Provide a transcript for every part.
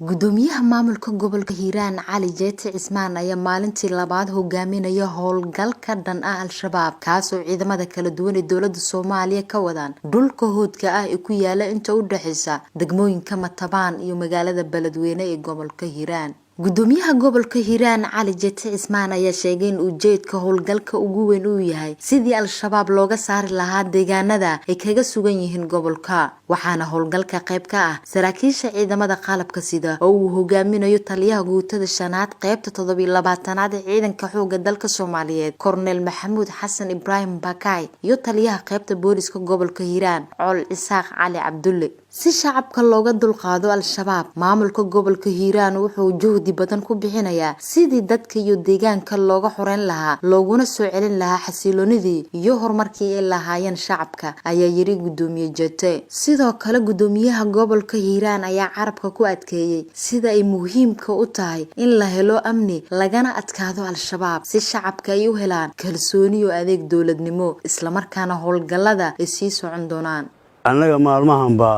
gudoomiyaha maamulka gobolka Hiiraan Cali Jeete Cismaan ayaa maalintii labaad hogaaminaya howlgal ka dhan ah Al-Shabaab kaas oo ciidamada kala duwan ee dawladda Soomaaliya ka wadaan dhulka hoodka ah ee ku yaala inta u dhaxaysa degmooyinka Matabaan iyo magaalada Beledweyne ee gobolka Hiiraan. gudoomiyaha gobolka Hiiraan Cali Jeete Cismaan ayaa sheegay in ujeedka howlgalka ugu weyn uu yahay sidii Al-Shabaab looga saari lahaa deegaanada ay kaga sugan yihiin gobolka waxaana howlgalka qayb ka ah saraakiisha ciidamada qalabka sida oo uu hogaaminayo taliyaha guutada shanaad qaybta 27aad ee ciidanka xoogga dalka Soomaaliyeed Korneel Maxamuud Xasan Ibraahim Bakay iyo taliyaha qaybta booliska gobolka Hiiraan Col Isaaq Cali Cabdulle si shacabka looga dulqaado Al-Shabaab maamulka gobolka Hiiraan wuxuu juhdi badan ku bixinayaa sidii dadka iyo deegaanka looga xoreyn lahaa looguna soo celin lahaa xasiloonidii iyo horumarkii ay lahaayeen shacabka ayaa yiri gudoomiye Jeete sidoo kale gudoomiyaha gobolka Hiiraan ayaa carabka ku adkeeyay sida ay muhiimka u tahay in la helo amni lagana adkaado Al-Shabaab si shacabka ay u helaan kalsooni iyo adeeg dawladnimo isla markaana howlgallada ay sii socon doonaan annaga maalmahanba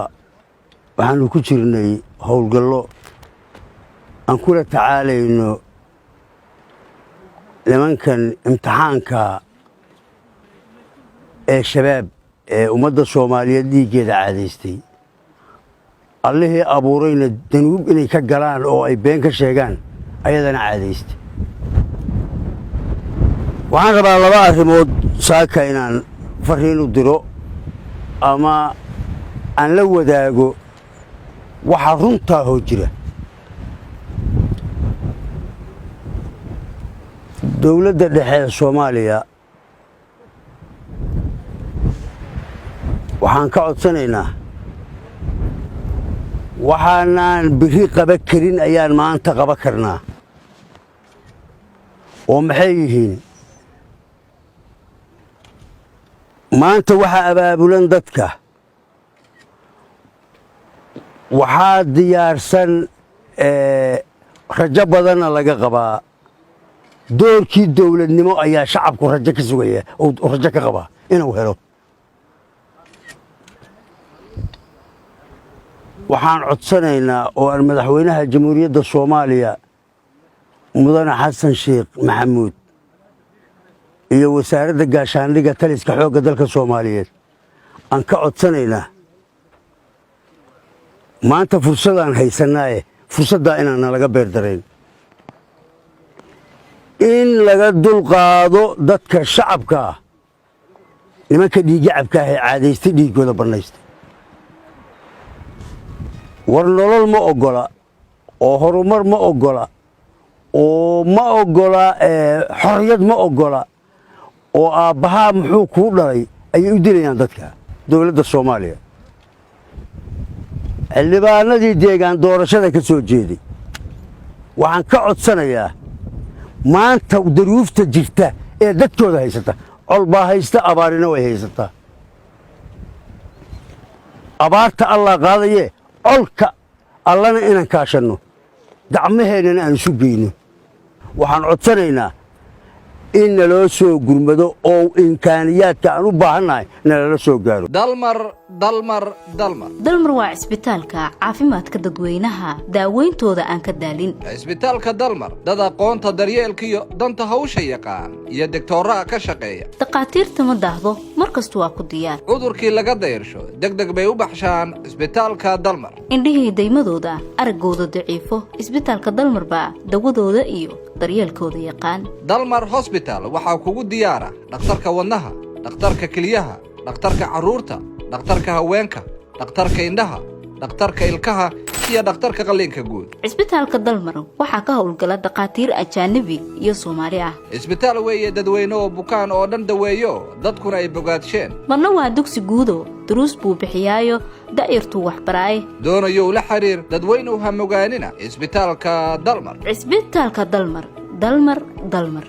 waxaanu ku jirnay howlgallo aan kula tacaalayno nimankan imtixaanka ee shabaab ee ummadda Soomaaliyeed dhiiggeeda caadaystay allihii abuurayna danuub inay ka galaan oo ay been ka sheegaan ayadana caadaystay waxaan rabaa laba arrimood saaka inaan fariin u diro ama aan la wadaago waxa runtaa oo jira dawladda dhexe ee Soomaaliya waxaan ka codsanaynaa waxaan bixi qaba karin ayaan maanta qaba karnaa oo maxay yihiin maanta waxa abaabulan dadka waxaa diyaarsan rajo badan laga qabaa doorkii dawladnimo ayaa shacabku rajo ka sugaya oo rajo ka qaba inuu helo waxaan codsanaynaa oo aan madaxweynaha jamhuuriyadda Soomaaliya mudane Xasan Sheekh Maxamuud iyo wasaaradda gaashaandhigga taliska xoogga dalka Soomaaliyeed aan ka codsanaynaa maanta fursadaan haysanaaye fursadda inaan laga beerdarayn in laga dulqaado dadka shacabka nimanka dhiigacabka ah ee caadaystay dhiigooda banaystay war nolol ma ogola oo horumar ma ogola oo ma ogola xorriyad ma ogola oo aabbaha muxuu ku dhalay ay u dilayaan dadka dawladda Soomaaliya xildhibaanadii deegaan doorashada ka soo jeeday waxaan ka codsanayaa maanta daruufta jirta ee dadkooda haysata colbaa haysta abaarina way haysataa abaarta Allah qaadaye colka allana inaan kaashanno gacmaheennana aan isu geyno waxaan codsanaynaa in naloo soo gurmado oo imkaaniyaadka aan u baahannahay nala soo gaaro dalmar waa cisbitaalka caafimaadka dadweynaha daaweyntooda aan ka daalin cisbitaalka dalmar dad aqoonta daryeelka iyo danta hawsha yaqaan iyo digtooraha ka shaqeeya dhaqaatiirta ma daahdo markasta waa ku diyaar cudurkii laga dayrsho degdeg bay u baxshaan cisbitaalka dalmar indhihii daymadooda araggooda daciifo cisbitaalka dalmar baa dawadooda iyo daryeelkooda yaqaan dalmar hospital waxaa kugu diyaara dhakhtarka wadnaha dhakhtarka keliyaha dhakhtarka carruurta dhakhtarka haweenka dhakhtarka indhaha dhakhtarka ilkaha iyo dhakhtarka qalliinka guud cisbitaalka dalmar waxaa ka howlgala dhaqaatiir ajaanabi iyo Soomaali ah cisbitaal weeye dadweyne oo bukaan oo dhan daweeyo dadkuna ay bogaadsheen marna waa dugsi guudo duruus buu bixiyaayo da'irtu wax baraay doonayo la xiriir dadweynuhu ha mogaanina cisbitaalka dalmar dalmar